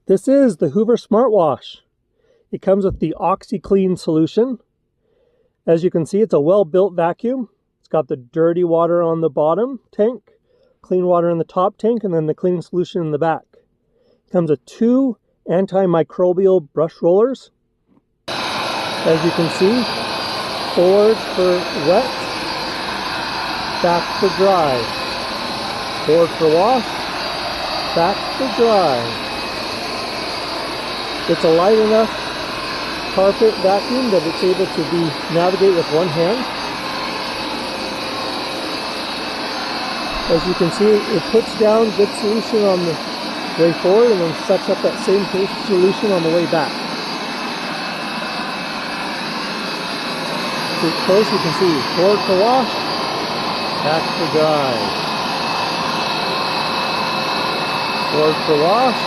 This is the Hoover SmartWash. It comes with the OxyClean solution. As you can see, it's a well-built vacuum. It's got the dirty water on the bottom tank, clean water in the top tank, and then the cleaning solution in the back. It comes with 2 antimicrobial brush rollers. As you can see, forward for wet, back for dry. Forward for wash, back for dry. It's a light enough carpet vacuum that it's able to navigate with one hand. As you can see, it puts down good solution on the way forward and then sucks up that same solution on the way back. Get close, you can see forward for wash, back for dry. Forward for wash,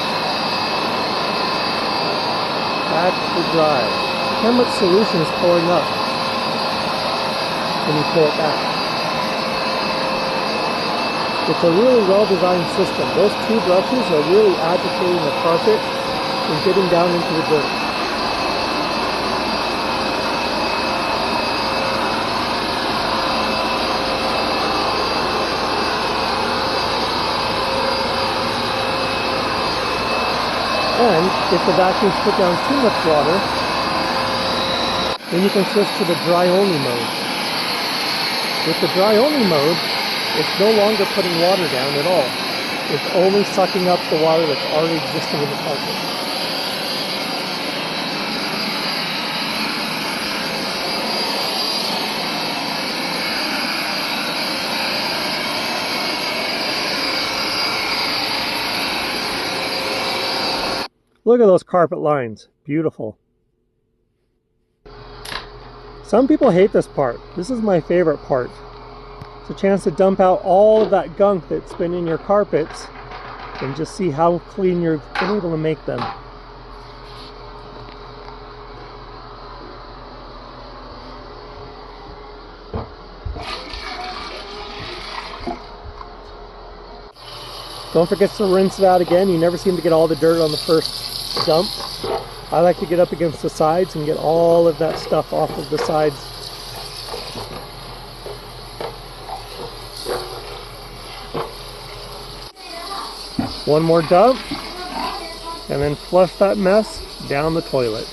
back for dry. How much solution is pouring up when you pull it back? It's a really well-designed system. Those 2 brushes are really agitating the carpet and getting down into the dirt. And if the vacuum's put down too much water, then you can switch to the dry-only mode. With the dry-only mode, it's no longer putting water down at all. It's only sucking up the water that's already existing in the carpet. Look at those carpet lines. Beautiful. Some people hate this part. This is my favorite part. It's a chance to dump out all of that gunk that's been in your carpets and just see how clean you've been able to make them. Don't forget to rinse it out again. You never seem to get all the dirt on the first dump. I like to get up against the sides and get all of that stuff off of the sides. One more dump, and then flush that mess down the toilet.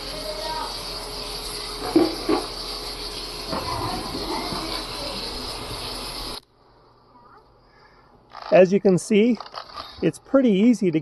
As you can see, it's pretty easy to